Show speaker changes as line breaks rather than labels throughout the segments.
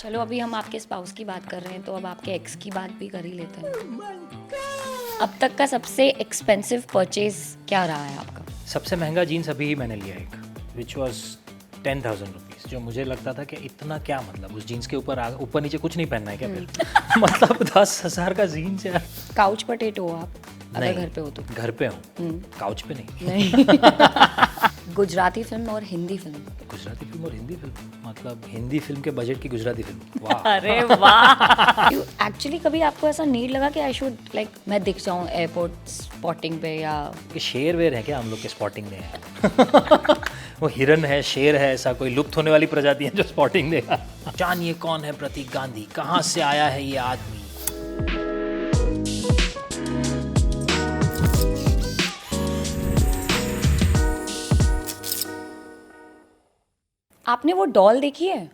चलो अभी हम आपके स्पाउस की बात कर रहे हैं तो अब आपके एक्स की बात भी कर ही लेते हैं। अब तक का सबसे एक्सपेंसिव परचेज क्या रहा है आपका?
सबसे महंगा जीन्स अभी ही मैंने लिया एक, विच वॉज 10,000 रुपीज़, जो मुझे लगता था कि इतना क्या, मतलब उस जीन्स के ऊपर ऊपर नीचे कुछ नहीं पहनना है क्या फिर मतलब 10,000 का जीन्स यार।
काउच पोटैटो हो आप अगर
नहीं,
घर पे हो तो?
घर पे हूँ, काउच पे नहीं।
नहीं। गुजराती फिल्म और हिंदी फिल्म?
गुजराती फिल्म और हिंदी फिल्म, मतलब हिंदी फिल्म के बजट की गुजराती फिल्म, वाह।
अरे वाह। एक्चुअली कभी आपको ऐसा नीड लगा कि आई शुड लाइक मैं दिख जाऊं एयरपोर्ट स्पॉटिंग पे या?
कि शेर वेर है क्या हम लोग के स्पॉटिंग में है? वो हिरन है, शेर है, ऐसा कोई लुप्त होने वाली प्रजाति है जो स्पॉटिंग देगा? जानिए कौन है प्रतीक गांधी, कहाँ से आया है ये आदमी।
आपने वो डॉल देखी है,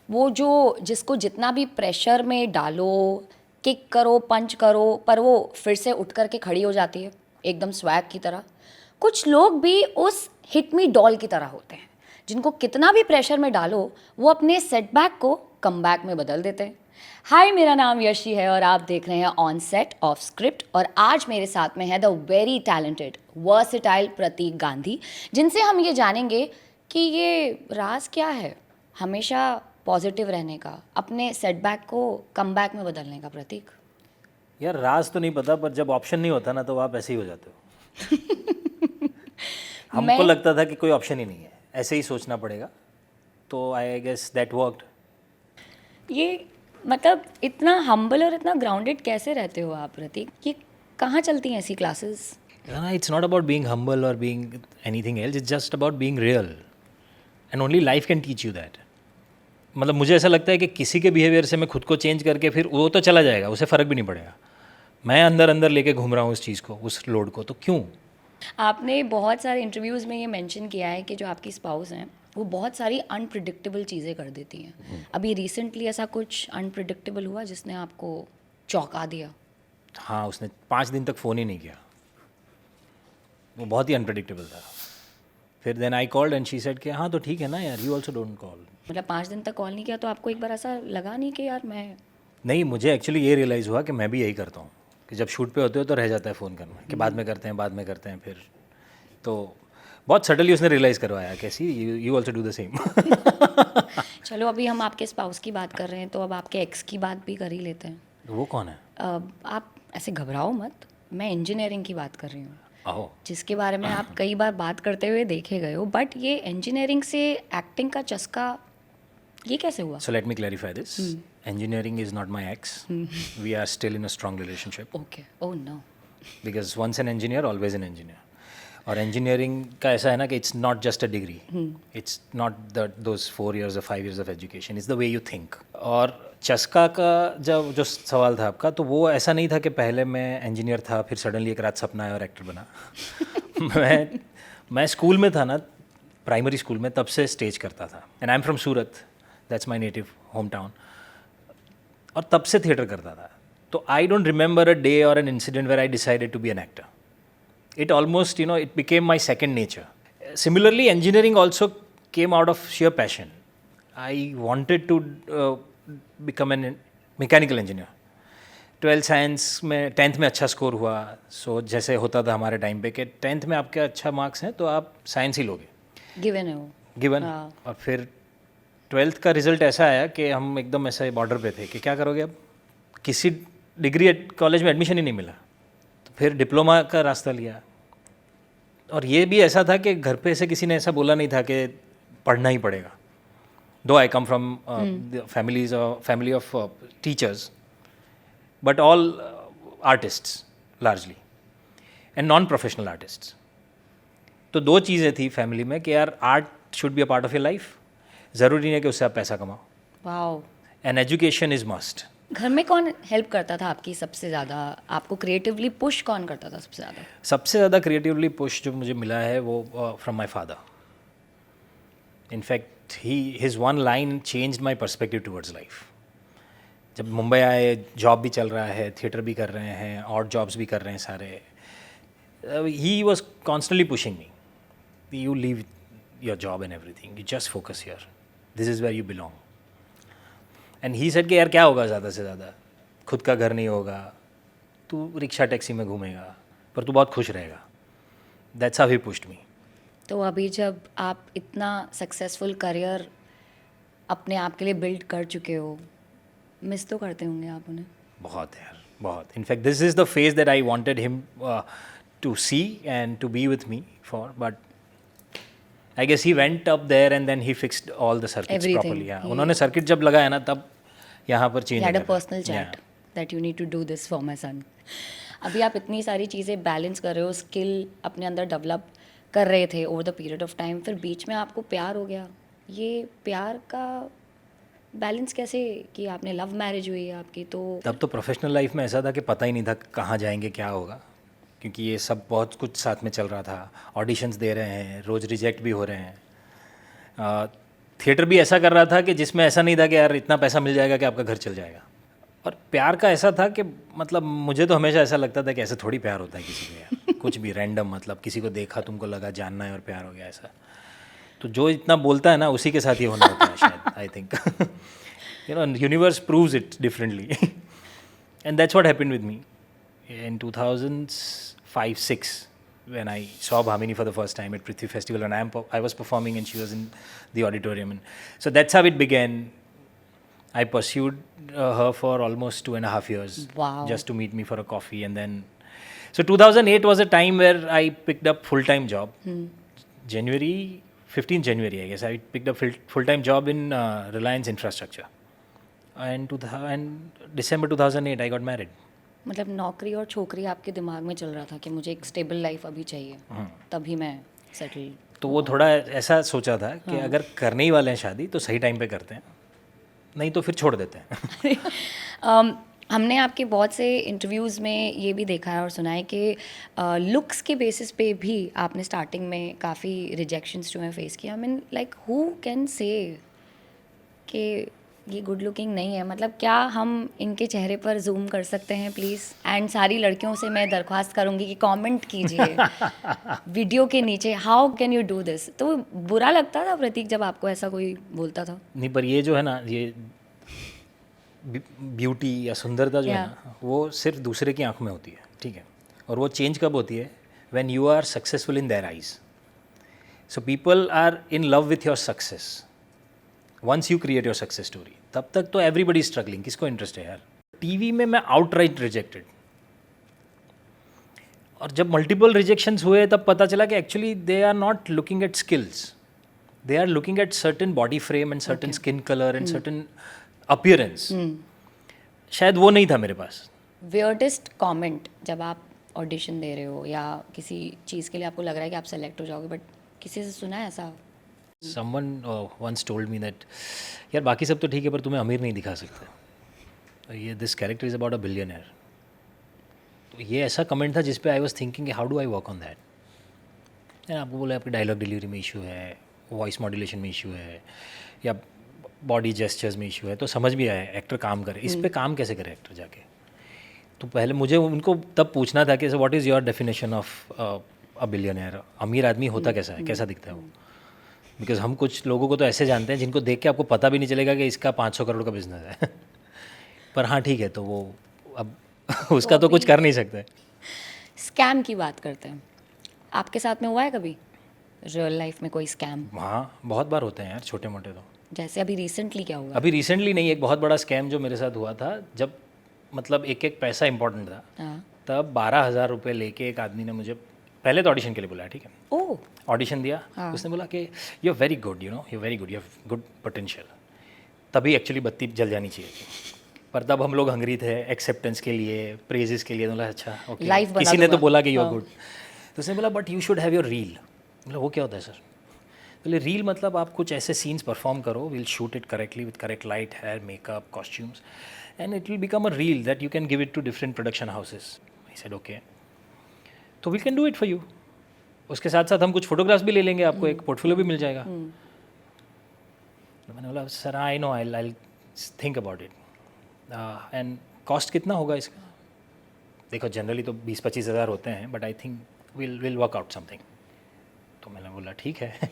वो जो जिसको जितना भी प्रेशर में डालो, किक करो, पंच करो, पर वो फिर से उठ करके खड़ी हो जाती है एकदम स्वैग की तरह? कुछ लोग भी उस हिट मी डॉल की तरह होते हैं जिनको कितना भी प्रेशर में डालो वो अपने सेटबैक को कमबैक में बदल देते हैं। हाय, मेरा नाम यशी है और आप देख रहे हैं ऑन सेट ऑफ स्क्रिप्ट, और आज मेरे साथ में है द वेरी टैलेंटेड वर्सेटाइल प्रतीक गांधी, जिनसे हम ये जानेंगे कि ये राज क्या है हमेशा पॉजिटिव रहने का, अपने सेटबैक को कमबैक में बदलने का। प्रतीक,
यार राज तो नहीं पता, पर जब ऑप्शन नहीं होता ना तो आप ऐसे ही हो जाते हो। हमको
मैं
लगता था कि कोई ऑप्शन ही नहीं है, ऐसे ही सोचना पड़ेगा, तो आई गेस दैट वर्कड।
ये मतलब इतना हम्बल और इतना ग्राउंडेड कैसे रहते हो आप प्रतीक? ये कहाँ चलती हैं ऐसी classes?
It's not about being humble or being anything else, it's just about being real, and only life can teach you that. मतलब मुझे ऐसा लगता है कि किसी के बिहेवियर से मैं खुद को चेंज करके फिर वो तो चला जाएगा, उसे फ़र्क भी नहीं पड़ेगा। मैं अंदर अंदर लेके घूम रहा हूँ उस चीज़ को, उस लोड को, तो क्यों?
आपने बहुत सारे इंटरव्यूज़ में ये मेंशन किया है कि जो आपकी स्पाउस हैं वो बहुत सारी अनप्रिडिक्टेबल चीज़ें कर देती हैं। अभी रिसेंटली ऐसा कुछ अनप्रिडिक्टेबल हुआ जिसने आपको चौंका दिया?
हाँ, उसने 5 दिन तक फ़ोन ही नहीं किया, वो बहुत ही अनप्रडिक्टेबल था। फिर then I called and she said कि हाँ तो ठीक है ना यार, यू ऑल्सो डोंट कॉल।
मतलब 5 दिन तक कॉल नहीं किया तो आपको एक बार ऐसा लगा नहीं कि यार मैं?
नहीं, मुझे एक्चुअली ये रियलाइज़ हुआ कि मैं भी यही करता हूँ कि जब शूट पे होते हो तो रह जाता है फ़ोन करना कि बाद में करते हैं, बाद में करते हैं। फिर तो बहुत सटली उसने रियलाइज़ करवाया, कैसी you also do the same.
चलो अभी हम आपके स्पाउस की बात कर रहे हैं तो अब आपके एक्स की बात भी कर ही लेते हैं।
वो कौन है?
आप ऐसे घबराओ मत, मैं इंजीनियरिंग की बात कर रही हूँ,
आहो।
जिसके बारे में आप कई बार बात करते हुए देखे गए हो, बट ये इंजीनियरिंग से एक्टिंग का चस्का ये कैसे हुआ?
So let me clarify this. Engineering is not my ex. We are still in a strong relationship
okay, oh no.
because once an engineer, always an engineer. और engineering का ऐसा है ना कि it's not just a degree. It's not those 4 years or 5 years of education. It's the way you think. और चस्का का जब जो सवाल था आपका, तो वो ऐसा नहीं था कि पहले मैं इंजीनियर था फिर सडनली एक रात सपना आया और एक्टर बना। मैं स्कूल में था ना, प्राइमरी स्कूल में, तब से स्टेज करता था। And I am from Surat, that's my native home town, और तब से थिएटर करता था। तो I don't remember a day or an incident where I decided to be an actor. It almost, it became my second nature. Similarly, engineering also came out of sheer passion. I wanted to become a mechanical engineer. 12th science में 10th में अच्छा score हुआ, सो जैसे होता था हमारे time पे कि 10th में आपके अच्छा मार्क्स हैं तो आप साइंस ही लोगे,
गिवन है वो।
गिवन। और फिर 12th का रिजल्ट ऐसा आया कि हम एकदम ऐसे बॉर्डर पे थे कि क्या करोगे अब, किसी डिग्री कॉलेज में एडमिशन ही नहीं मिला, फिर डिप्लोमा का रास्ता लिया। और ये भी ऐसा था कि घर पे से किसी ने ऐसा बोला नहीं था कि पढ़ना ही पड़ेगा, though I come from family of teachers, but all artists largely and non professional artists. तो दो चीज़ें थी फैमिली में कि यार art should be a part of your life, ज़रूरी नहीं है कि उससे आप पैसा कमाओ,
wow.
And education is must.
घर में कौन हेल्प करता था आपकी सबसे ज़्यादा? आपको क्रिएटिवली पुश कौन करता था सबसे ज़्यादा?
सबसे ज़्यादा क्रिएटिवली पुश जो मुझे मिला है वो from my father. In fact his one line changed my perspective towards life. जब मुंबई आए, जॉब भी चल रहा है, थिएटर भी कर रहे हैं, और जॉब्स भी कर रहे हैं सारे, he was constantly pushing me, you leave your job and everything, you just focus here, this is where you belong. And he said कि यार क्या होगा ज़्यादा से ज़्यादा, खुद का घर नहीं होगा, तू रिक्शा टैक्सी में घूमेगा, पर तू बहुत खुश रहेगा. That's how he pushed me.
तो अभी जब आप इतना सक्सेसफुल करियर अपने आप के लिए बिल्ड कर चुके हो, मिस तो करते होंगे आप उन्हें?
बहुत यार, बहुत. In fact this is the phase that I wanted him to see and to be with me for, but I guess he went up there and then he fixed all the circuits
Everything.
Properly. हाँ, उन्होंने circuit जब लगाया ना तब यहाँ पर change
had a personal chat that you need to do this for my son. अभी आप इतनी सारी चीज़ें बैलेंस कर रहे हो, स्किल अपने अंदर डेवलप कर रहे थे over the period of time, फिर बीच में आपको प्यार हो गया. ये प्यार का बैलेंस कैसे कि आपने लव मैरिज हुई है आपकी, तो
तब तो प्रोफेशनल लाइफ में ऐसा था कि पता ही नहीं था कहाँ जाएंगे, क्या होगा, क्योंकि ये सब बहुत कुछ साथ में चल रहा था. ऑडिशंस दे रहे हैं, रोज़ रिजेक्ट भी हो रहे हैं. थिएटर भी ऐसा कर रहा था कि जिसमें ऐसा नहीं था कि यार इतना पैसा मिल जाएगा कि आपका घर चल जाएगा. और प्यार का ऐसा था कि मतलब मुझे तो हमेशा ऐसा लगता था कि ऐसे थोड़ी प्यार होता है किसी को यार. कुछ भी रैंडम, मतलब किसी को देखा, तुमको लगा जानना है और प्यार हो गया, ऐसा. तो जो इतना बोलता है ना उसी के साथ ही होना होता है शायद, I think. You know, universe proves it differently. And that's what happened with me in 2005-6 when I saw Bhamini for the first time at Prithvi Festival, and I was performing and she was in the auditorium, and so that's how it began. I pursued her for almost 2.5 years.
Wow.
Just to meet me for a coffee, and then so 2008 was a time where I picked up full-time job. January 15th January, I guess I picked up full-time job in Reliance Infrastructure, and December 2008 I got married.
मतलब नौकरी और छोकरी आपके दिमाग में चल रहा था कि मुझे एक स्टेबल लाइफ अभी चाहिए, तभी मैं सेटल.
तो वो थोड़ा ऐसा सोचा था कि अगर करने ही वाले हैं शादी तो सही टाइम पे करते हैं, नहीं तो फिर छोड़ देते हैं.
हमने आपके बहुत से इंटरव्यूज़ में ये भी देखा है और सुना है कि लुक्स के बेसिस पे भी आपने स्टार्टिंग में काफ़ी रिजेक्शंस जो हैं फेस किया. I mean like who can say कि ये गुड लुकिंग नहीं है? मतलब क्या हम इनके चेहरे पर जूम कर सकते हैं प्लीज़? एंड सारी लड़कियों से मैं दरख्वास्त करूँगी कि कमेंट कीजिए वीडियो के नीचे, how can you do this. तो बुरा लगता था प्रतीक जब आपको ऐसा कोई बोलता था?
नहीं, पर ये जो है ना, ये ब्यूटी या सुंदरता जो है ना, वो सिर्फ दूसरे की आंखों में होती है, ठीक है. और वो चेंज कब होती है? When you are successful in their eyes. So people are in love with your success. Once you create your success story, तब तक तो एवरीबडी स्ट्रगलिंग. किसको इंटरेस्ट है यार? टीवी में मैं आउटराइट रिजेक्टेड, और जब मल्टीपल रिजेक्शंस हुए तब पता चला कि actually they are not looking at skills, they are looking at certain body frame and certain skin colour and certain appearance. शायद वो नहीं था मेरे पास.
वियर्डेस्ट कमेंट जब आप ऑडिशन दे रहे हो या किसी चीज़ के लिए आपको लग रहा है कि आप सेलेक्ट हो जाओगे, बट किसी से सुना है ऐसा?
Someone once told me that यार बाकी सब तो ठीक है पर तुम्हें अमीर नहीं दिखा सकते, ये this character is about a billionaire. तो ये ऐसा कमेंट था जिस पे I was thinking how do I work on that. यार आपको बोला आपकी डायलॉग डिलीवरी में इशू है, वॉइस मॉड्यूलेशन में इशू है, या बॉडी जेस्चर्स में इशू है, तो समझ भी आया एक्टर काम करे. इस पे काम कैसे करे एक्टर जाके? तो पहले मुझे उनको तब पूछना था कि what is your definition of a billionaire. अमीर आदमी होता कैसा है, कैसा दिखता है वो? बिकॉज हम कुछ लोगों को तो ऐसे जानते हैं जिनको देख के आपको पता भी नहीं चलेगा कि इसका 500 करोड़ का बिजनेस है. पर हाँ ठीक है, तो वो अब उसका तो कुछ कर नहीं सकते.
स्कैम की बात करते हैं, आपके साथ में हुआ है कभी रियल लाइफ में कोई स्कैम?
हाँ, बहुत बार होते हैं यार, छोटे मोटे. तो
जैसे अभी रिसेंटली क्या हुआ?
अभी रिसेंटली नहीं, एक बहुत बड़ा स्कैम जो मेरे साथ हुआ था, जब मतलब एक एक पैसा इंपॉर्टेंट था,
हाँ.
तब 12,000 रुपये लेके एक आदमी ने मुझे पहले तो ऑडिशन के लिए बुलाया, ठीक है.
ओह,
ऑडिशन दिया. उसने बोला कि you are very good, you know, you very good, you have good potential. तभी एक्चुअली बत्ती जल जानी चाहिए थी, पर तब हम लोग हंगरी थे एक्सेप्टेंस के लिए, प्रेजेस के लिए. बोला अच्छा ओके,
Life बना
किसी ने तो
दूंगा.
बोला कि यू आर गुड. तो उसने बोला but you should have your reel. बोला वो क्या होता है सर? बोले रील मतलब आप कुछ ऐसे सीन्स परफॉर्म करो, will shoot it correctly with correct light, hair, makeup, costumes, and it will become a reel that you can give it to different production houses. I said okay, तो we can do it for you. उसके साथ साथ हम कुछ photographs भी ले लेंगे, आपको एक पोर्टफोलियो भी मिल जाएगा. तो मैंने बोला sir I know, I think about it. And cost कितना होगा इसका? देखो जनरली तो 20-25 हज़ार होते हैं, but I think will work out something. तो मैंने बोला ठीक है.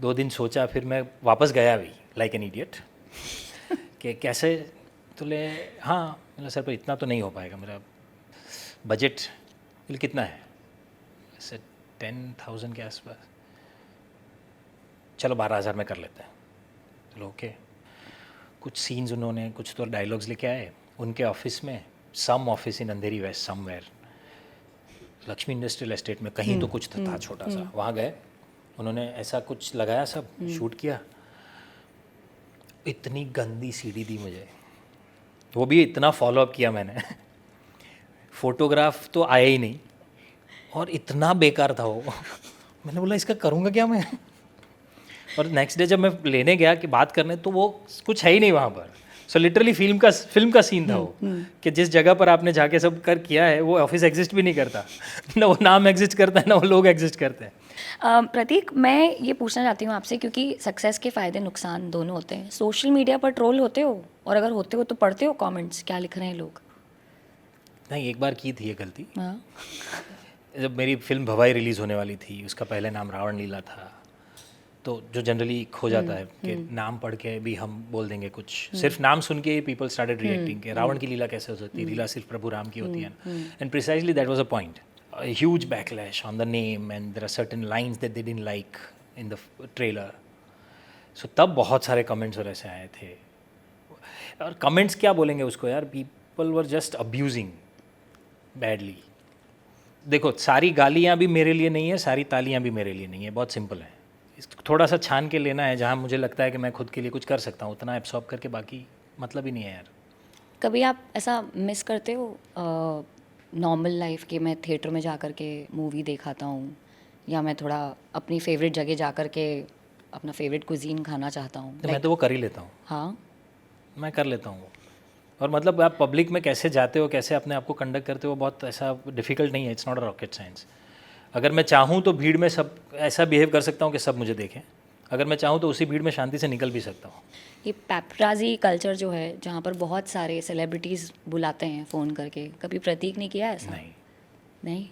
2 दिन सोचा, फिर मैं वापस गया भी लाइक एन इडियट कि कैसे, तो ले हाँ मतलब सर पर इतना तो नहीं हो पाएगा, मेरा बजट कितना है, ऐसे 10,000 के आसपास, चलो 12,000 में कर लेते हैं। चलो ओके, कुछ सीन्स उन्होंने, कुछ तो डायलॉग्स लेके आए उनके ऑफिस में, some office in Andheri west somewhere, Lakshmi industrial estate में कहीं तो कुछ था छोटा सा, वहाँ गए, उन्होंने ऐसा कुछ लगाया, सब शूट किया। इतनी गंदी सीडी दी मुझे, वो भी इतना फॉलोअप किया मैंने फोटोग्राफ तो आया ही नहीं, और इतना बेकार था वो मैंने बोला इसका करूँगा क्या मैं। और नेक्स्ट डे जब मैं लेने गया कि बात करने, तो वो कुछ है ही नहीं वहाँ पर। सो लिटरली फिल्म का सीन था वो, कि जिस जगह पर आपने जाके सब कर किया है वो ऑफिस एग्जिस्ट भी नहीं करता ना वो नाम एग्जिस्ट करता है, ना वो लोग एग्जिस्ट करते हैं।
प्रतीक, मैं ये पूछना चाहती हूँ आपसे, क्योंकि सक्सेस के फ़ायदे नुकसान दोनों होते हैं। सोशल मीडिया पर ट्रोल होते हो, और अगर होते हो तो पढ़ते हो कमेंट्स, क्या लिख रहे हैं लोग?
नहीं, एक बार की थी ये गलती,
हाँ।
जब मेरी फिल्म भवाई रिलीज़ होने वाली थी, उसका पहले नाम रावण लीला था, तो जो जनरली खो जाता है कि नाम पढ़ के भी हम बोल देंगे कुछ, सिर्फ नाम सुन के ही पीपल स्टार्टेड रिएक्टिंग कि रावण की लीला कैसे हो सकती है, लीला सिर्फ प्रभु राम की होती है। And precisely that was a point, a huge backlash on the name and there are certain lines that they didn't like in the trailer. So तब बहुत सारे कमेंट्स और ऐसे आए थे, और कमेंट्स क्या बोलेंगे उसको यार, people were just abusing badly. देखो, सारी गालियाँ भी मेरे लिए नहीं है, सारी तालियाँ भी मेरे लिए नहीं है, बहुत सिंपल है। थोड़ा सा छान के लेना है, जहाँ मुझे लगता है कि मैं खुद के लिए कुछ कर सकता हूँ उतना एब्सॉर्ब करके, बाकी मतलब ही नहीं है यार।
कभी आप ऐसा मिस करते हो नॉर्मल लाइफ के, मैं थिएटर में जा कर के मूवी देखाता हूँ, या मैं थोड़ा अपनी फेवरेट जगह जा कर के अपना फेवरेट कुजीन खाना चाहता हूँ?
तो मैं तो वो कर ही लेता हूँ।
हाँ,
मैं कर लेता हूँ। और मतलब आप पब्लिक में कैसे जाते हो, कैसे अपने आप को कंडक्ट करते हो, बहुत ऐसा डिफ़िकल्ट नहीं है, it's not a rocket science. अगर मैं चाहूँ तो भीड़ में सब ऐसा बिहेव कर सकता हूँ कि सब मुझे देखें, अगर मैं चाहूँ तो उसी भीड़ में शांति से निकल भी सकता हूँ।
ये पैपराजी कल्चर जो है, जहाँ पर बहुत सारे सेलिब्रिटीज़ बुलाते हैं फ़ोन करके, कभी प्रतीक ने किया है ऐसा? नहीं।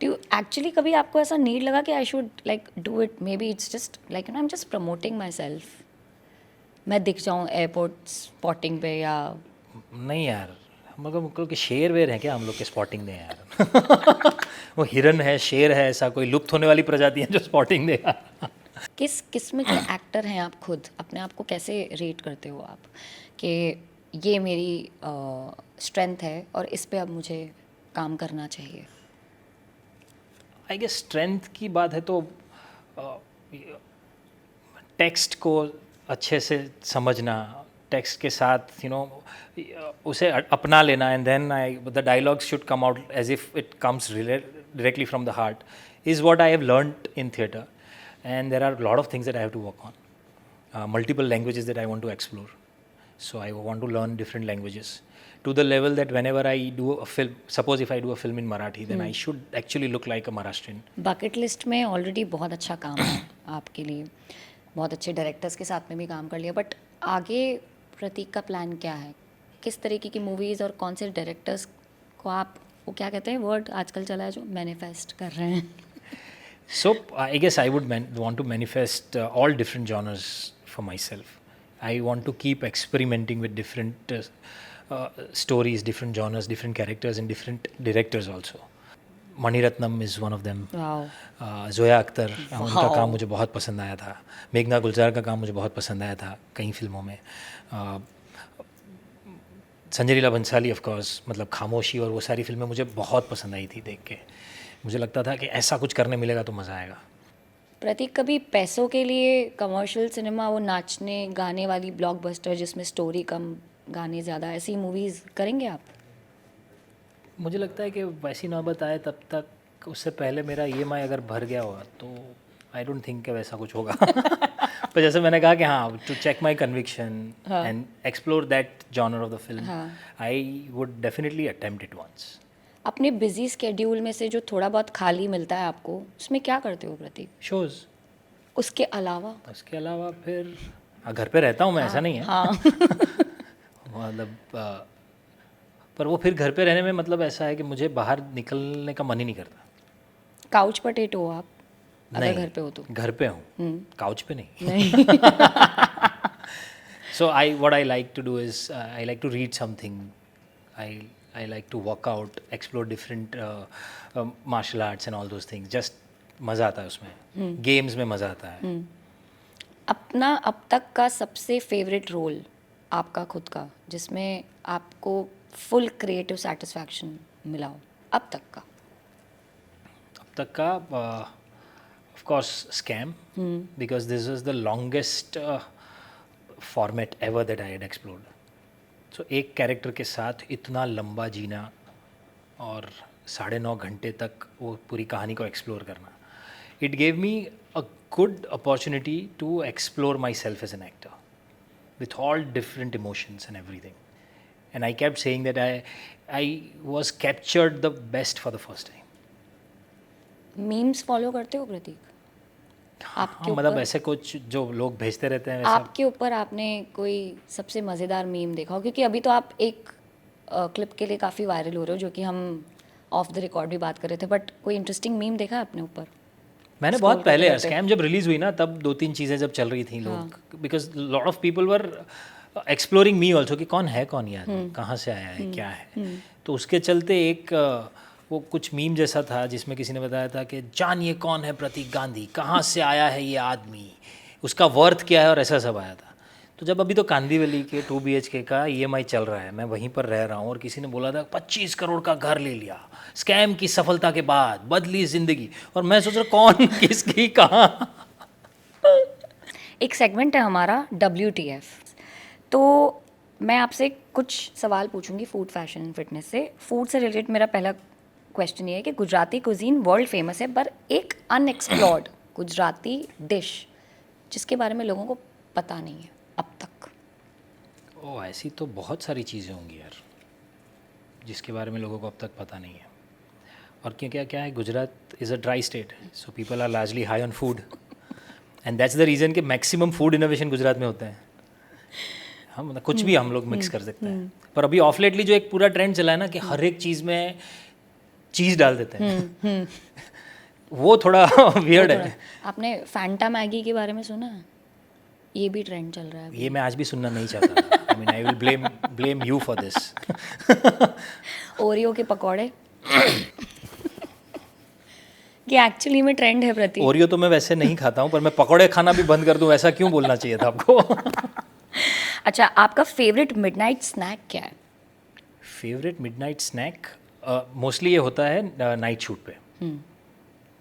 डू एक्चुअली कभी आपको ऐसा नीड लगा कि I should like do it, may be it's just like I am just promoting my self, मैं दिख जाऊँ एयरपोर्ट स्पॉटिंग पे? या
नहीं यार, मतलब कि शेर वेर है क्या हम लोग के स्पॉटिंग दें यार वो हिरन है, शेर है, ऐसा कोई लुप्त होने वाली प्रजाति है जो स्पॉटिंग देगा
किस किस्म के एक्टर हैं आप खुद? अपने आप को कैसे रेट करते हो आप कि ये मेरी स्ट्रेंथ है और इस पे अब मुझे काम करना चाहिए?
आई गेस स्ट्रेंथ की बात है तो टेक्स्ट को अच्छे से समझना, टेक्स्ट के साथ उसे अपना लेना, and then the dialogues should come out as if it comes directly from the heart is what I have learned in theatre, and there are a lot of things that I have to work on, multiple languages that I want to explore, so I want to learn different languages to the level that whenever I do a film, suppose if I do a film in Marathi, then I should actually look like a Maharashtrian.
Bucket list में already बहुत अच्छा काम है आपके लिए, बहुत अच्छे directors के साथ में भी काम कर लिया, बट आगे प्रतीक का प्लान क्या है? किस तरीके की मूवीज़ और कौन से डायरेक्टर्स को आप, वो क्या कहते हैं वर्ड आजकल चला है जो, मैनिफेस्ट कर रहे हैं?
So I guess I would want to manifest all different genres for myself. I want to keep experimenting with different stories, different genres, different characters and different directors also. Mani Ratnam is one of them.
Wow,
Zoya Akhtar, उनका काम मुझे बहुत पसंद आया था। मेघना गुलजार का काम मुझे बहुत पसंद आया था कई फिल्मों में। संजय लीला भंसाली ऑफ कोर्स, मतलब खामोशी और वो सारी फिल्में मुझे बहुत पसंद आई थी देख के। मुझे लगता था कि ऐसा कुछ करने मिलेगा तो मज़ा आएगा।
प्रतीक, कभी पैसों के लिए कमर्शियल सिनेमा, वो नाचने गाने वाली ब्लॉकबस्टर जिसमें स्टोरी कम गाने ज़्यादा, ऐसी मूवीज़ करेंगे आप?
मुझे लगता है कि वैसी नौबत आए तब तक, उससे पहले मेरा EMI अगर भर गया होगा तो आई डोंट थिंक कि वैसा कुछ होगा पर जैसे मैंने कहा कि हाँ, to check my conviction and explore that genre of the film, I would definitely attempt it once.
अपने बिजी स्केड्यूल में से जो थोड़ा बहुत खाली मिलता है आपको, उसमें क्या करते हो प्रतीक?
शोज़।
उसके अलावा?
उसके अलावा फिर घर पे रहता हूँ मैं, ऐसा नहीं है।
हाँ
मतलब पर वो फिर घर पे रहने में मतलब ऐसा है कि मुझे बाहर निकलने का मन ही नहीं करता।
काउच पटेटो हो आप अगर
नहीं,
घर पे हो तो?
घर पे हूँ, काउच पे नहीं।
नहीं
So what I like to do is I like to read something. I like to work out, explore different martial arts and all those things. Just मज़ा आता है उसमें. Games में मज़ा आता है.
अपना अब तक का सबसे फेवरेट रोल आपका खुद का जिसमें आपको फुल क्रिएटिव सेटिस्फैक्शन मिला हो अब तक का?
अब तक का of course Scam, because this was the longest format ever that I had explored. So एक कैरेक्टर के साथ इतना लंबा जीना और 9.5 घंटे तक वो पूरी कहानी को एक्सप्लोर करना, it gave me a good opportunity to explore myself as an actor with all different emotions and everything. And I kept saying that I was captured the best for the first time.
Memes follow करते हो प्रतीक? आपके
हाँ, मतलब
ऊपर
ऐसे कुछ जो लोग भेजते रहते हैं वैसा.
आपके ऊपर आपने कोई सबसे मज़ेदार मीम देखा हो? क्योंकि अभी तो आप एक क्लिप के लिए काफ़ी वायरल हो रहे हो जो कि हम ऑफ द रिकॉर्ड भी बात कर रहे थे, बट कोई इंटरेस्टिंग मीम देखा अपने ऊपर?
मैंने बहुत पहले यार स्कैम जब रिलीज हुई ना तब 2-3 चीज़ें जब चल रही थी लोग, because lot of people were exploring me also कि कौन है कौन यार, कहाँ से आया है, क्या है. तो उसके चलते एक वो कुछ मीम जैसा था जिसमें किसी ने बताया था कि जानिए कौन है प्रतीक गांधी, कहाँ से आया है ये आदमी, उसका वर्थ क्या है, और ऐसा सब आया था. तो जब अभी तो कांदीवली के 2 BHK का EMI चल रहा है, मैं वहीं पर रह रहा हूँ, और किसी ने बोला था 25 करोड़ का घर ले लिया स्कैम की सफलता के बाद, बदली ज़िंदगी, और मैं सोच रहा कौन किसकी कहाँ.
एक सेगमेंट है हमारा WTF. तो मैं आपसे कुछ सवाल पूछूंगी फूड, फैशन एंड फिटनेस से. फूड से रिलेटेड मेरा पहला क्वेश्चन ये है कि गुजराती कुजीन वर्ल्ड फेमस है, पर एक अनएक्सप्लोर्ड गुजराती डिश जिसके बारे में लोगों को पता नहीं है अब तक.
ओ, ऐसी तो बहुत सारी चीज़ें होंगी यार जिसके बारे में लोगों को अब तक पता नहीं है. और क्या क्या है, Gujarat is a dry state, so people are largely high on food, and that's the reason कि मैक्सिमम फूड इनोवेशन गुजरात में होता है. हम मतलब कुछ भी हम लोग मिक्स कर सकते हैं. पर अभी ऑफ लेटली जो एक पूरा ट्रेंड चला है ना कि हर एक चीज़ में चीज़ डाल देते हैं, वो थोड़ा वियर्ड है.
आपने फैंटा मैगी के बारे में सुना है? ये भी ट्रेंड चल रहा है अभी.
ये मैं आज भी सुनना नहीं चाहता. I mean I will blame you for this.
Oreo के पकौड़े ये एक्चुअली में ट्रेंड है प्रतीक.
ओरियो तो मैं वैसे नहीं खाता हूँ, पर मैं पकौड़े खाना भी बंद कर दूँ, ऐसा क्यों बोलना चाहिए था आपको?
अच्छा, आपका फेवरेट मिडनाइट स्नैक क्या है?
फेवरेट मिडनाइट स्नैक मोस्टली ये होता है नाइट शूट पे,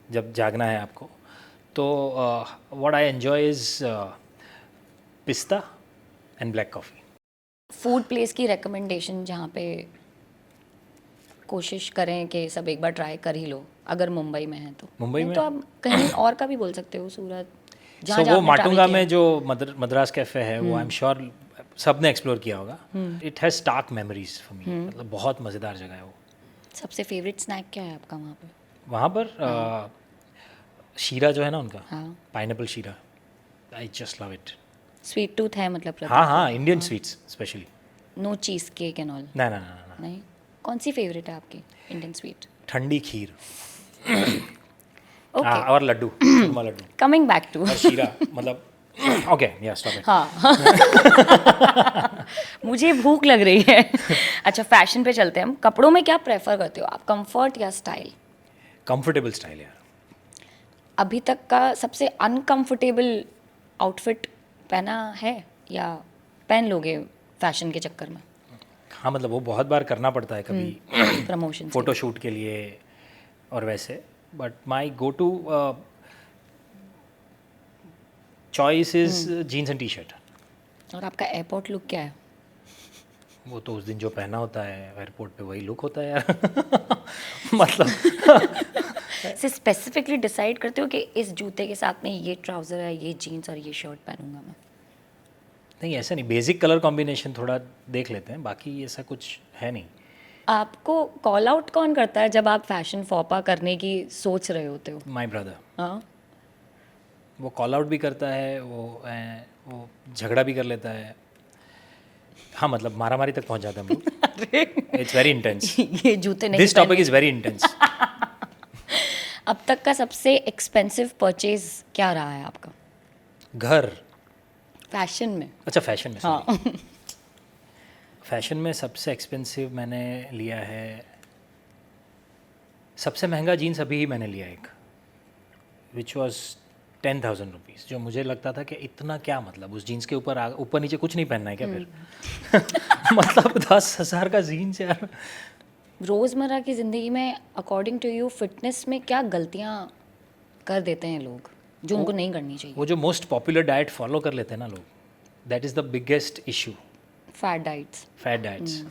जब जागना है आपको. तो व्हाट आई एंजॉय इज़ पिस्ता and black coffee.
Food place की रिकमेंडेशन जहाँ पे कोशिश करें कि सब एक बार ट्राई कर ही लो, अगर मुंबई में है तो.
मुंबई
नहीं
में
तो आप कहीं और का भी बोल सकते हो, सूरत,
सो वो माटुंगा में जो मद्रास कैफ़े है वो आई एम श्योर सब ने एक्सप्लोर किया होगा. It has stark memories for me. मतलब बहुत मज़ेदार जगह है वो.
सबसे फेवरेट स्नैक क्या है आपका वहाँ पे?
वहाँ पर शीरा जो है ना उनका,
हाँ,
pineapple sheera, I just love it.
Sweet tooth है मतलब प्रतीक?
हाँ हाँ, Indian sweets specially.
No cheesecake and all?
ना ना ना ना.
नहीं. कौन सी फेवरेट है आपकी इंडियन स्वीट?
ठंडी खीर.
ओके,
और लड्डू, चूरमा लड्डू
कमिंग बैक टू.
और शीरा. मतलब ओके, या स्टॉप इट.
हाँ. मुझे भूख लग रही है. अच्छा, फैशन पे चलते हैं हम. कपड़ों में क्या प्रेफर करते हो आप, कंफर्ट या स्टाइल?
कंफर्टेबल स्टाइल यार.
अभी तक का सबसे अनकंफर्टेबल आउटफिट पहना है या पहन लोगे फैशन के चक्कर में?
हाँ, मतलब वो बहुत बार करना पड़ता है कभी
प्रमोशन
फोटो शूट के लिए और वैसे. But my go to choice is jeans and T shirt.
और आपका एयरपोर्ट लुक क्या है?
वो तो उस दिन जो पहना होता है एयरपोर्ट पे वही लुक होता है यार. मतलब
से स्पेसिफिकली डिसाइड करते हो कि इस जूते के साथ में ये ट्राउज़र है, ये जीन्स और ये शर्ट पहनूंगा मैं?
नहीं, ऐसा नहीं. बेसिक कलर कॉम्बिनेशन थोड़ा देख लेते हैं, बाकी ऐसा कुछ है नहीं.
आपको कॉल आउट कौन करता है जब आप फैशन फॉपा करने की सोच रहे होते हो?
My brother.
हाँ,
वो कॉल आउट भी करता है, वो झगड़ा भी कर लेता है. हाँ, मतलब मारा मारी तक पहुंच जाते हैं हम लोग. It's very intense.
ये जूते नहीं.
This topic is very intense.
अब तक का सबसे एक्सपेंसिव परचेज क्या रहा है आपका?
घर.
फैशन में।
अच्छा फैशन में,
हाँ।
फैशन में सबसे एक्सपेंसिव मैंने लिया है, सबसे महंगा जीन्स अभी ही मैंने लिया एक, विच वॉज 10,000 रुपीज़, जो मुझे लगता था कि इतना क्या, मतलब उस जीन्स के ऊपर ऊपर नीचे कुछ नहीं पहनना है क्या फिर मतलब 10,000 का जीन्स यार।
रोज़मर्रा की ज़िंदगी में अकॉर्डिंग टू यू फिटनेस में क्या गलतियाँ कर देते हैं लोग जो उनको नहीं करनी चाहिए?
वो जो मोस्ट पॉपुलर डाइट फॉलो कर लेते हैं ना लोग, that is the biggest issue,
fat diets.
Fat diets.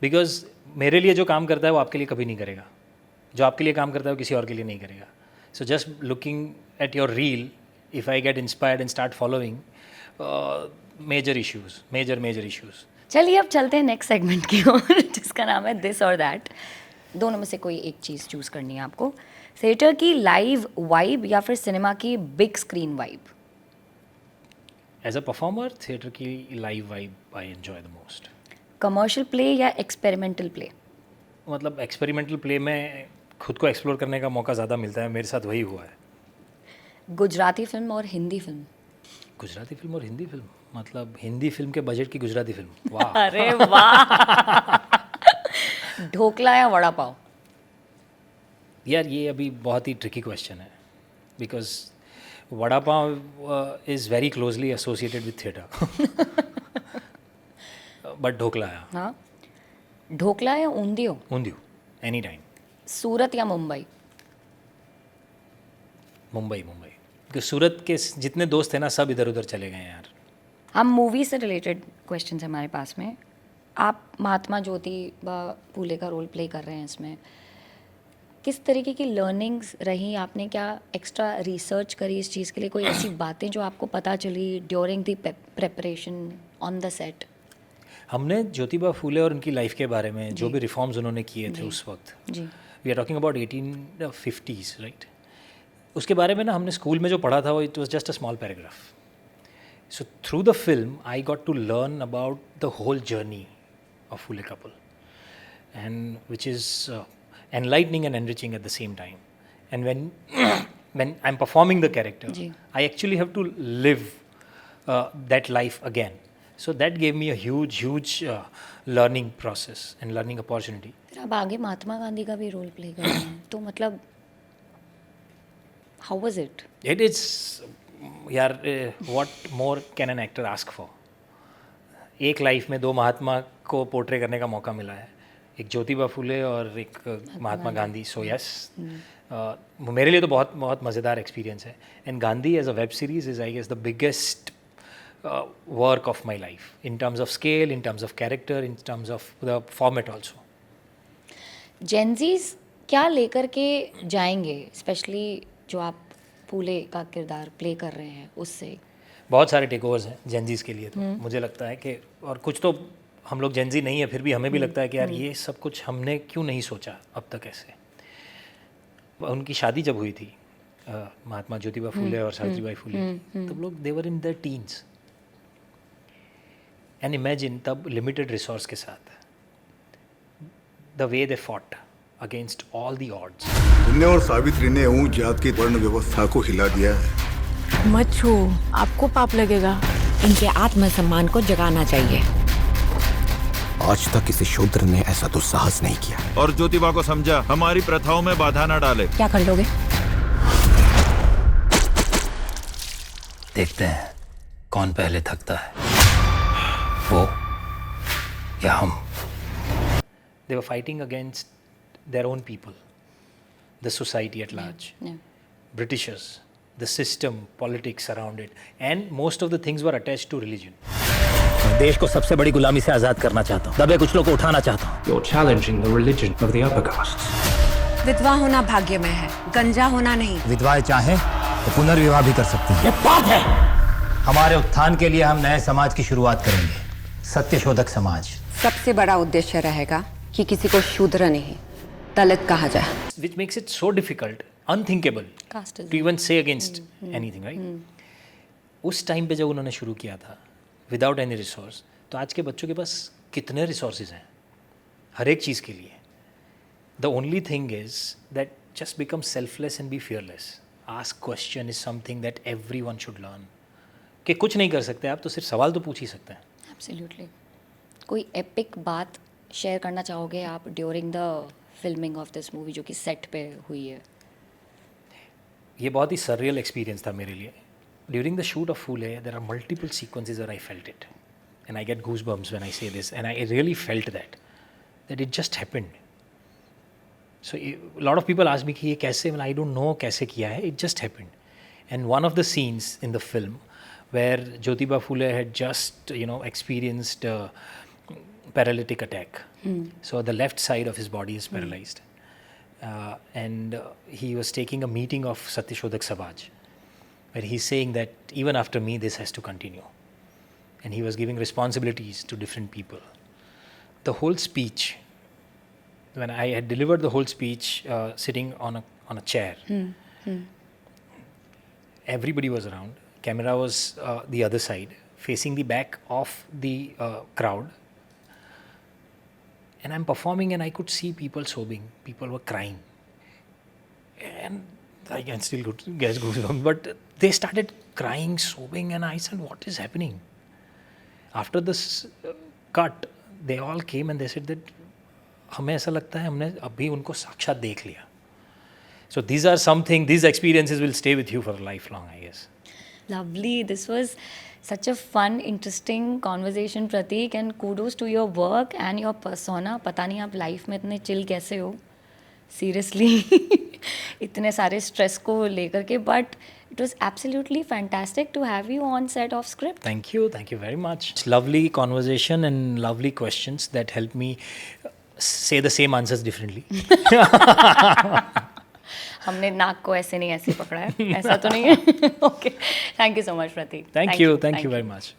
Because मेरे लिए जो काम करता है वो आपके लिए कभी नहीं करेगा, जो आपके लिए काम करता है वो किसी और के लिए नहीं करेगा। So just looking at your reel, if I get inspired and start following, major issues.
चलिए अब चलते हैं नेक्स्ट सेगमेंट की ओर जिसका नाम है दिस और दैट। दोनों में से कोई एक चीज़ चूज़ करनी है आपको, थिएटर की लाइव वाइब या फिर सिनेमा की big screen vibe?
As a performer theatre की live vibe I enjoy the most.
Commercial play या एक्सपेरिमेंटल प्ले?
मतलब एक्सपेरिमेंटल प्ले में खुद को एक्सप्लोर करने का मौका ज़्यादा मिलता है, मेरे साथ वही हुआ है।
गुजराती फिल्म और हिंदी फिल्म?
गुजराती फिल्म और हिंदी फिल्म, मतलब हिंदी फिल्म के बजट की गुजराती फिल्म, वाह।
अरे वाह। ढोकला या वड़ा पाव?
यार ये अभी बहुत ही ट्रिकी क्वेश्चन है, because vada pav is very closely associated with theatre but dhokla है।
हाँ। ढोकला या ऊंधियो?
ऊंधियो, एनी टाइम।
सूरत या मुंबई?
मुंबई। क्योंकि सूरत के जितने दोस्त हैं ना सब इधर उधर चले गए हैं यार।
हम मूवी से रिलेटेड क्वेश्चन है हमारे पास में। आप महात्मा ज्योतिबा फूले का रोल प्ले कर रहे हैं इसमें, किस तरीके की लर्निंग्स रही? आपने क्या एक्स्ट्रा रिसर्च करी इस चीज़ के लिए? कोई ऐसी बातें जो आपको पता चली during the preparation on the set?
हमने ज्योतिबा फूले और उनकी लाइफ के बारे में जो भी रिफॉर्म्स उन्होंने किए थे उस वक्त,
जी।
We are talking about 1850s, right? उसके बारे में ना हमने स्कूल में जो पढ़ा था वो it was just a small paragraph. So through the film I got to learn about the whole journey of Phule couple, and which is enlightening and enriching at the same time. And when I'm performing the character,
जी.
I actually have to live that life again. So that gave me a huge learning process and learning opportunity.
फिर आप आगे महात्मा गांधी का भी role play कर रहे हैं, तो मतलब how was it?
It is, यार, what more can an actor ask for? एक लाइफ में दो महात्मा को पोर्ट्रे करने का मौका मिला है, एक ज्योतिबा फूले और एक महात्मा गांधी। सो यस, मेरे लिए तो बहुत बहुत मज़ेदार एक्सपीरियंस है। And Gandhi as a web series is I guess the biggest work of my life in terms of scale, in terms of character, in terms of the format also.
जेनजीज क्या लेकर के जाएंगे, स्पेशली जो आप फूले का किरदार प्ले कर रहे हैं उससे?
बहुत सारे टेक ओवर्स हैं जेनजीज़ के लिए, तो मुझे लगता है कि, और कुछ तो हम लोग जेनजी नहीं है फिर भी हमें भी लगता है कि यार ये सब कुछ हमने क्यों नहीं सोचा अब तक ऐसे। उनकी शादी जब हुई थी महात्मा ज्योतिबा फूले और सावित्रीबाई फूले, तब लोग they were in their teens, and imagine तब लिमिटेड रिसोर्स के साथ the way they fought against all the odds.
तुमने और सावित्री ने ऊंच जात की वर्ण व्यवस्था को हिला दिया है।
मत छू, आपको पाप लगेगा।
इनके आत्मसम्मान को जगाना चाहिए।
आज तक किसी शूद्र ने ऐसा दुस्साहस नहीं किया।
और ज्योतिबा को समझा, हमारी प्रथाओं में बाधा न डाले।
क्या कर लोगे?
देखते हैं कौन पहले थकता है, वो या हम।
They were fighting against their own people, the society at large, Britishers, the system, politics around it, and most of the things were attached to religion.
देश को सबसे बड़ी गुलामी से आजाद करना चाहता हूँ, दबे कुचलों को उठाना चाहता हूँ।
You're challenging the religion of the upper castes.
विधवा होना भाग्य में है, गंजा होना नहीं।
विधवाएं चाहें तो पुनर्विवाह भी कर सकती हैं।
ये पाप है।
हमारे उत्थान के लिए हम नए समाज की शुरुआत करेंगे, सत्यशोधक समाज।
सबसे बड़ा उद्देश्य रहेगा कि किसी को शूद्र नहीं दलित कहा जाए।
Which makes it so difficult, unthinkable,
Casteism.
to even say against anything, right? उस टाइम पे जब उन्होंने शुरू किया था विदाउट एनी रिसोर्स, तो आज के बच्चों के पास कितने रिसोर्सेज हैं हर एक चीज़ के लिए। The only thing is that just become selfless and be fearless. Ask question is something that every one should learn, कि कुछ नहीं कर सकते आप, तो सिर्फ सवाल तो पूछ ही सकते हैं.
एब्सोल्युटली. कोई एपिक बात शेयर करना चाहोगे आप during the filming of this movie जो कि सेट पे हुई है?
ये बहुत ही सररियल एक्सपीरियंस था मेरे लिए. During the shoot of Phule there are multiple sequences where I felt it, and I get goose bumps when I say this, and I really felt that it just happened. So lot of people ask me कि ये कैसे, I don't know कैसे किया है, it just happened. And one of the scenes in the film where Jyotiba Phule had just, experienced a paralytic attack. So the left side of his body is paralyzed. And he was taking a meeting of Satyashodak Sabhaj, where he's saying that even after me, this has to continue. And he was giving responsibilities to different people. The whole speech, when I had delivered the whole speech sitting on a chair, everybody was around. Camera was the other side, facing the back of the crowd. And I'm performing and I could see people sobbing. People were crying. And I can still get goosebumps. But they started crying, sobbing, and I said, what is happening? After this cut, they all came and they said that हमें ऐसा लगता है हमने अभी उनको साक्षात देख लिया. So these experiences will stay with you for lifelong, I guess.
Lovely. This was such a fun, interesting conversation, Pratik, and kudos to your work and your persona. पता नहीं आप लाइफ में इतने चिल कैसे हो, सीरियसली. इतने सारे stress को लेकर के, but it was absolutely fantastic to have you on set of Script.
Thank you very much. It's lovely conversation and lovely questions that help me say the same answers differently.
हमने नाक को ऐसे नहीं ऐसे पकड़ा है, ऐसा तो नहीं है. Okay, thank you so much Prateek.
Thank you very much.